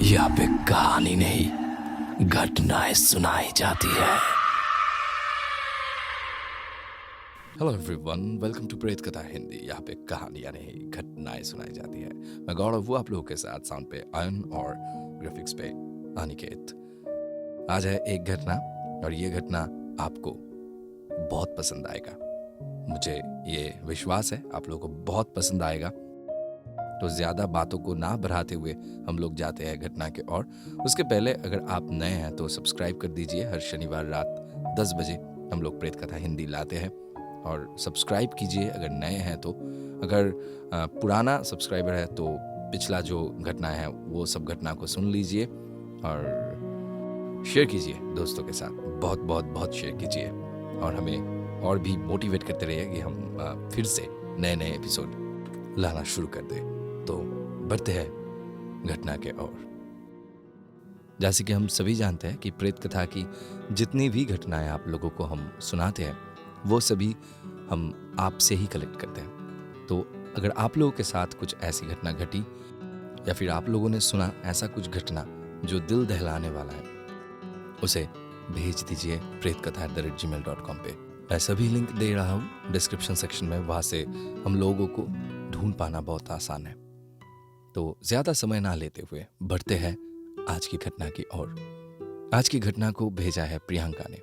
यहाँ पे कहानी नहीं, घटनाएं सुनाई जाती है। हेलो एवरीवन, वेलकम टू प्रेत कथा हिंदी। यहाँ पे कहानियां नहीं, घटनाएं सुनाई जाती है। मैं गौरव हूँ आप लोगों के साथ, साउंड पे आयन और ग्राफिक्स पे अनिकेत। आज है एक घटना और ये घटना आपको बहुत पसंद आएगा। मुझे ये विश्वास है आप लोगों को बहुत पसंद आएगा। तो ज्यादा बातों को ना बढ़ाते हुए हम लोग जाते हैं घटना के ओर। उसके पहले अगर आप नए हैं तो सब्सक्राइब कर दीजिए। हर शनिवार रात 10 बजे हम लोग प्रेत कथा हिंदी लाते हैं और सब्सक्राइब कीजिए अगर नए हैं तो। अगर पुराना सब्सक्राइबर है तो पिछला जो घटना है वो सब घटना को सुन लीजिए और शेयर कीजिए दोस्तों के साथ। बहुत बहुत बहुत शेयर कीजिए और हमें और भी मोटिवेट करते रहिए कि हम फिर से नए नए एपिसोड लाना शुरू कर दें। तो बढ़ते हैं घटना के ओर। जैसे कि हम सभी जानते हैं कि प्रेत कथा की जितनी भी घटनाएं आप लोगों को हम सुनाते हैं वो सभी हम आपसे ही कलेक्ट करते हैं। तो अगर आप लोगों के साथ कुछ ऐसी घटना घटी या फिर आप लोगों ने सुना ऐसा कुछ घटना जो दिल दहलाने वाला है, उसे भेज दीजिए pretkatha@gmail.com पे। मैं सभी लिंक दे रहा हूँ डिस्क्रिप्शन सेक्शन में, वहाँ से हम लोगों को ढूंढ पाना बहुत आसान है। तो ज्यादा समय ना लेते हुए बढ़ते हैं आज की घटना की ओर। आज की घटना को भेजा है प्रियंका ने।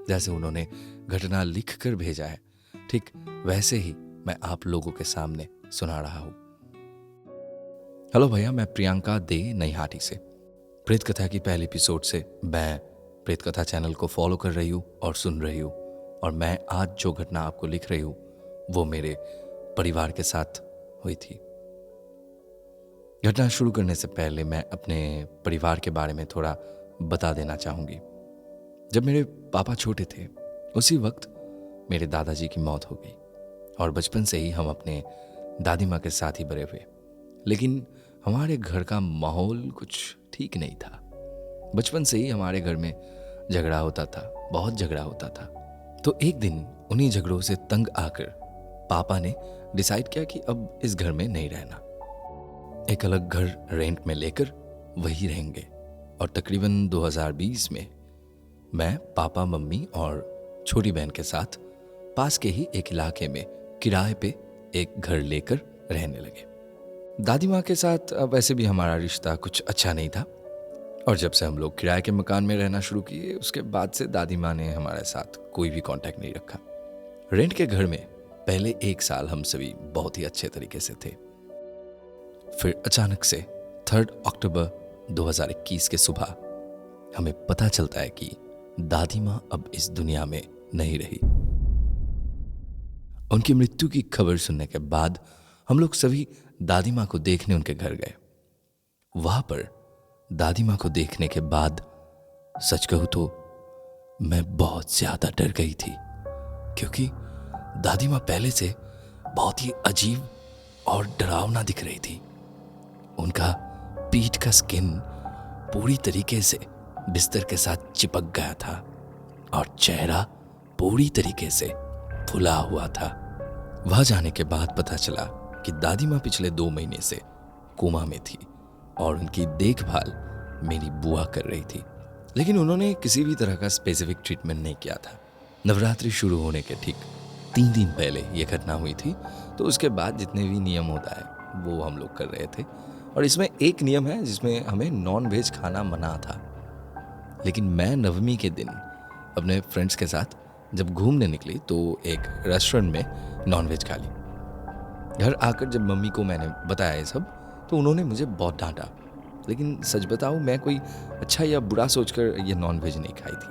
जैसे उन्होंने घटना लिख कर भेजा है, ठीक वैसे ही मैं आप लोगों के सामने सुना रहा हूं। हेलो भैया, मैं प्रियंका दे नईहाटी से। प्रेत कथा की पहले एपिसोड से मैं प्रेत कथा चैनल को फॉलो कर रही हूँ और सुन रही हूँ, और मैं आज जो घटना आपको लिख रही हूँ वो मेरे परिवार के साथ हुई थी। घटना शुरू करने से पहले मैं अपने परिवार के बारे में थोड़ा बता देना चाहूंगी। जब मेरे पापा छोटे थे उसी वक्त मेरे दादाजी की मौत हो गई और बचपन से ही हम अपने दादी माँ के साथ ही बड़े हुए। लेकिन हमारे घर का माहौल कुछ ठीक नहीं था। बचपन से ही हमारे घर में झगड़ा होता था, बहुत झगड़ा होता था। तो एक दिन उन्हीं झगड़ों से तंग आकर पापा ने डिसाइड किया कि अब इस घर में नहीं रहना, एक अलग घर रेंट में लेकर वही रहेंगे। और तकरीबन 2020 में मैं, पापा, मम्मी और छोटी बहन के साथ पास के ही एक इलाके में किराए पे एक घर लेकर रहने लगे। दादी माँ के साथ वैसे भी हमारा रिश्ता कुछ अच्छा नहीं था, और जब से हम लोग किराए के मकान में रहना शुरू किए उसके बाद से दादी माँ ने हमारे साथ कोई भी कांटेक्ट नहीं रखा। रेंट के घर में पहले 1 साल हम सभी बहुत ही अच्छे तरीके से थे। फिर अचानक से 3 अक्टूबर 2021 के सुबह हमें पता चलता है कि दादी माँ अब इस दुनिया में नहीं रही। उनकी मृत्यु की खबर सुनने के बाद हम लोग सभी दादी माँ को देखने उनके घर गए। वहां पर दादी माँ को देखने के बाद सच कहूं तो मैं बहुत ज्यादा डर गई थी, क्योंकि दादी माँ पहले से बहुत ही अजीब और डरावना दिख रही थी। उनका पीठ का स्किन पूरी तरीके से बिस्तर के साथ चिपक गया था और चेहरा पूरी तरीके से फुला हुआ था। वहां जाने के बाद पता चला कि दादी माँ पिछले 2 महीने से कोमा में थी और उनकी देखभाल मेरी बुआ कर रही थी। लेकिन उन्होंने किसी भी तरह का स्पेसिफिक ट्रीटमेंट नहीं किया था। नवरात्रि शुरू होने के ठीक 3 दिन पहले ये घटना हुई थी, तो उसके बाद जितने भी नियम होता है वो हम लोग कर रहे थे। और इसमें एक नियम है जिसमें हमें नॉन वेज खाना मना था। लेकिन मैं नवमी के दिन अपने फ्रेंड्स के साथ जब घूमने निकली तो एक रेस्टोरेंट में नॉन वेज खा ली। घर आकर जब मम्मी को मैंने बताया ये सब तो उन्होंने मुझे बहुत डांटा। लेकिन सच बताऊं, मैं कोई अच्छा या बुरा सोचकर ये नॉन वेज नहीं खाई थी।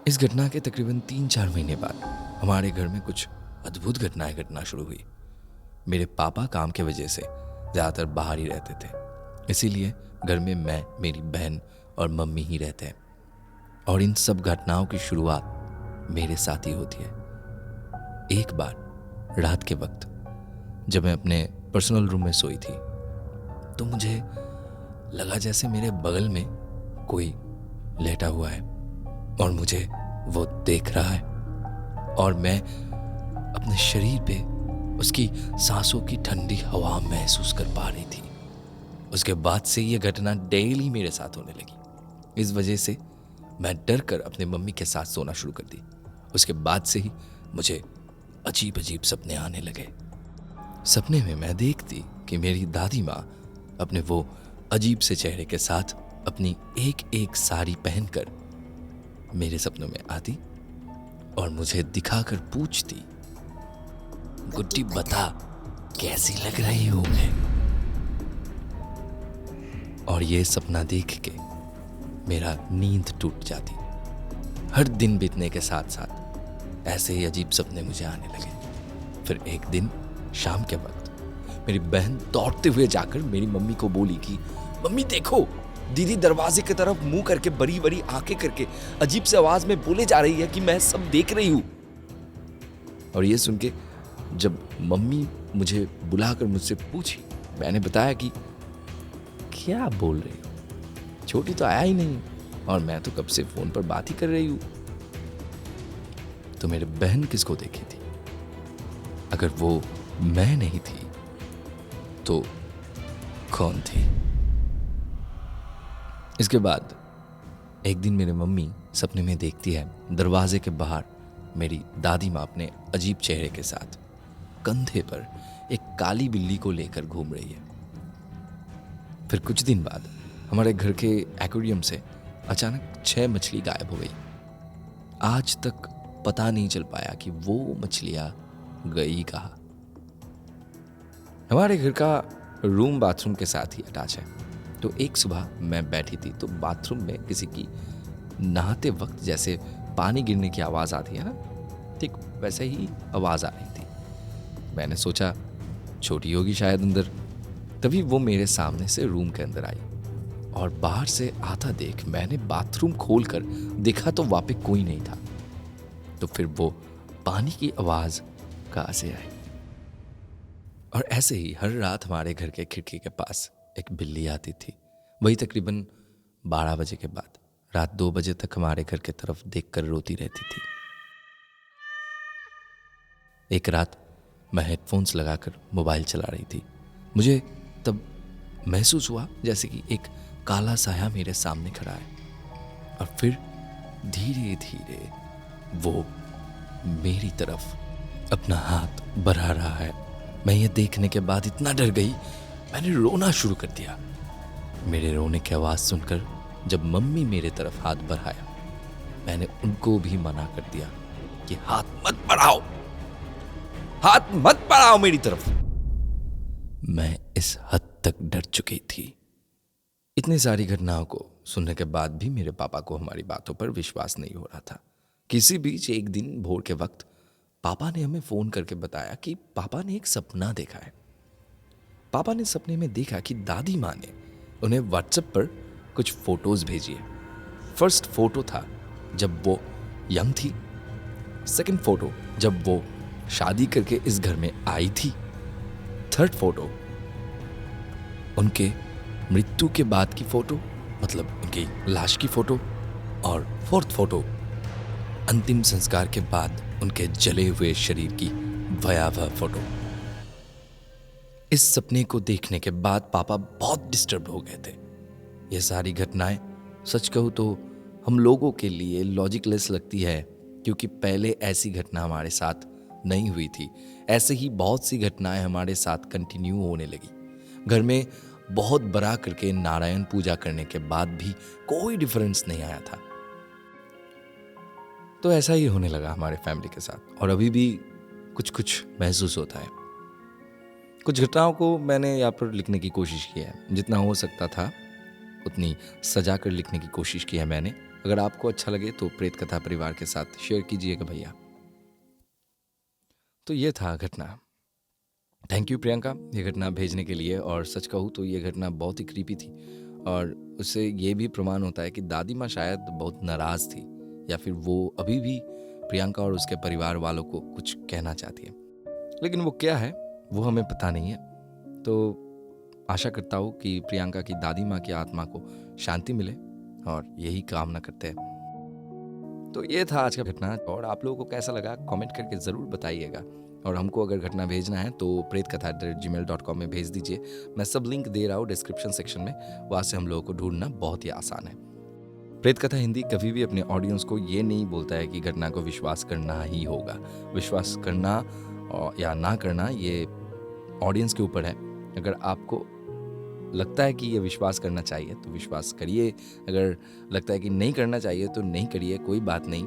इस घटना के तकरीबन 3-4 महीने बाद हमारे घर में कुछ अद्भुत घटनाएं घटना शुरू हुई। मेरे पापा काम के वजह से ज़्यादातर बाहर ही रहते थे, इसीलिए घर में मैं, मेरी बहन और मम्मी ही रहते हैं। और इन सब घटनाओं की शुरुआत मेरे साथ ही होती है। एक बार रात के वक्त जब मैं अपने पर्सनल रूम में सोई थी तो मुझे लगा जैसे मेरे बगल में कोई लेटा हुआ है और मुझे वो देख रहा है, और मैं अपने शरीर पे उसकी सांसों की ठंडी हवा महसूस कर पा रही थी। उसके बाद से ये घटना डेली मेरे साथ होने लगी। इस वजह से मैं डर कर अपने मम्मी के साथ सोना शुरू कर दी। उसके बाद से ही मुझे अजीब अजीब सपने आने लगे। सपने में मैं देखती कि मेरी दादी माँ अपने वो अजीब से चेहरे के साथ अपनी एक एक साड़ी पहनकर मेरे सपनों में आती और मुझे दिखाकर पूछती, गुड्डी बता कैसी लग रही हूं मैं। और ये सपना देख के मेरा नींद टूट जाती। हर दिन बीतने के साथ साथ ऐसे ही अजीब सपने मुझे आने लगे। फिर एक दिन शाम के वक्त मेरी बहन दौड़ते हुए जाकर मेरी मम्मी को बोली कि मम्मी देखो, दीदी दरवाजे की तरफ मुंह करके बड़ी बड़ी आंखें करके अजीब सी आवाज में बोले जा रही है कि मैं सब देख रही हूं। और ये सुन के जब मम्मी मुझे बुलाकर मुझसे पूछी, मैंने बताया कि क्या बोल रही हो, छोटी तो आया ही नहीं और मैं तो कब से फोन पर बात ही कर रही हूं। तो मेरी बहन किसको देखी थी? अगर वो मैं नहीं थी तो कौन थी? इसके बाद एक दिन मेरी मम्मी सपने में देखती है दरवाजे के बाहर मेरी दादी माँ अपने अजीब चेहरे के साथ कंधे पर एक काली बिल्ली को लेकर घूम रही है। फिर कुछ दिन बाद हमारे घर के एक्वेरियम से अचानक 6 मछली गायब हो गई। आज तक पता नहीं चल पाया कि वो मछलियां गई कहाँ। हमारे घर का रूम बाथरूम के साथ ही अटैच है। तो एक सुबह मैं बैठी थी तो बाथरूम में किसी की नहाते वक्त जैसे पानी गिरने की आवाज़ आती है ना, ठीक वैसे ही आवाज़ आ रही थी। मैंने सोचा छोटी होगी शायद अंदर। तभी वो मेरे सामने से रूम के अंदर आई और बाहर से आता देख मैंने बाथरूम खोलकर देखा तो वहाँ पे कोई नहीं था। तो फिर वो पानी की आवाज़ कहाँ से आई? और ऐसे ही हर रात हमारे घर के खिड़की के पास एक बिल्ली आती थी। वही तकरीबन 12 बजे के बाद रात 2 बजे तक हमारे घर की तरफ देखकर रोती रहती थी। एक रात मैं हेडफोन्स लगाकर मोबाइल चला रही थी। मुझे तब महसूस हुआ जैसे कि एक काला साया मेरे सामने खड़ा है और फिर धीरे धीरे वो मेरी तरफ अपना हाथ बढ़ा रहा है। मैं ये देखने के बाद इतना डर गई, मैंने रोना शुरू कर दिया। मेरे रोने की आवाज़ सुनकर जब मम्मी मेरे तरफ हाथ बढ़ाया, मैंने उनको भी मना कर दिया कि हाथ मत बढ़ाओ, हाथ मत बढ़ाओ मेरी तरफ। मैं इस हद तक डर चुकी थी। इतनी सारी घटनाओं को सुनने के बाद भी मेरे पापा को हमारी बातों पर विश्वास नहीं हो रहा था। किसी बीच एक दिन भोर के वक्त पापा ने हमें फ़ोन करके बताया कि पापा ने एक सपना देखा है। पापा ने सपने में देखा कि दादी माँ ने उन्हें व्हाट्सएप पर कुछ फ़ोटोज़ भेजी है। फर्स्ट फ़ोटो था जब वो यंग थी, सेकंड फ़ोटो जब वो शादी करके इस घर में आई थी, थर्ड फ़ोटो उनके मृत्यु के बाद की फ़ोटो, मतलब उनकी लाश की फ़ोटो, और फोर्थ फ़ोटो अंतिम संस्कार के बाद उनके जले हुए शरीर की भयावह फोटो। इस सपने को देखने के बाद पापा बहुत डिस्टर्ब हो गए थे। ये सारी घटनाएं सच कहूँ तो हम लोगों के लिए लॉजिकलेस लगती है, क्योंकि पहले ऐसी घटना हमारे साथ नहीं हुई थी। ऐसे ही बहुत सी घटनाएं हमारे साथ कंटिन्यू होने लगी। घर में बहुत बड़ा करके नारायण पूजा करने के बाद भी कोई डिफरेंस नहीं आया था। तो ऐसा ही होने लगा हमारे फैमिली के साथ, और अभी भी कुछ कुछ महसूस होता है। कुछ घटनाओं को मैंने यहाँ पर लिखने की कोशिश की है, जितना हो सकता था उतनी सजा कर लिखने की कोशिश की है मैंने। अगर आपको अच्छा लगे तो प्रेत कथा परिवार के साथ शेयर कीजिएगा भैया। तो ये था घटना। थैंक यू प्रियंका ये घटना भेजने के लिए। और सच कहूँ तो ये घटना बहुत ही क्रीपी थी, और उससे ये भी प्रमाण होता है कि दादी माँ शायद बहुत नाराज़ थी, या फिर वो अभी भी प्रियंका और उसके परिवार वालों को कुछ कहना चाहती है, लेकिन वो क्या है वो हमें पता नहीं है। तो आशा करता हूँ कि प्रियंका की दादी माँ की आत्मा को शांति मिले, और यही कामना करते हैं। तो ये था आज का घटना, और आप लोगों को कैसा लगा कमेंट करके ज़रूर बताइएगा। और हमको अगर घटना भेजना है तो pretkatha@gmail.com में भेज दीजिए। मैं सब लिंक दे रहा हूँ डिस्क्रिप्शन सेक्शन में, वहाँ से हम लोगों को ढूंढना बहुत ही आसान है। प्रेत कथा हिंदी कभी भी अपने ऑडियंस को ये नहीं बोलता है कि घटना को विश्वास करना ही होगा। विश्वास करना या ना करना ये ऑडियंस के ऊपर है। अगर आपको लगता है कि ये विश्वास करना चाहिए तो विश्वास करिए, अगर लगता है कि नहीं करना चाहिए तो नहीं करिए, कोई बात नहीं।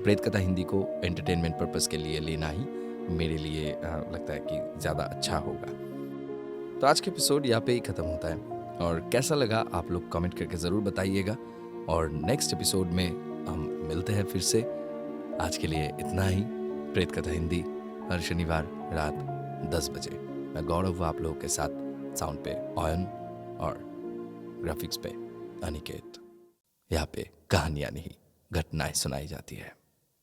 प्रेत कथा हिंदी को एंटरटेनमेंट पर्पस के लिए लेना ही मेरे लिए लगता है कि ज़्यादा अच्छा होगा। तो आज का एपिसोड यहाँ पे ही ख़त्म होता है, और कैसा लगा आप लोग कमेंट करके ज़रूर बताइएगा, और नेक्स्ट एपिसोड में हम मिलते हैं फिर से। आज के लिए इतना ही। प्रेत कथा हिंदी हर शनिवार रात 10 बजे। मैं गौरव आप लोगों के साथ साउंड पे ऑयन और ग्राफिक्स पे अनिकेत। यहाँ पे कहानियाँ नहीं, घटनाएं सुनाई जाती है।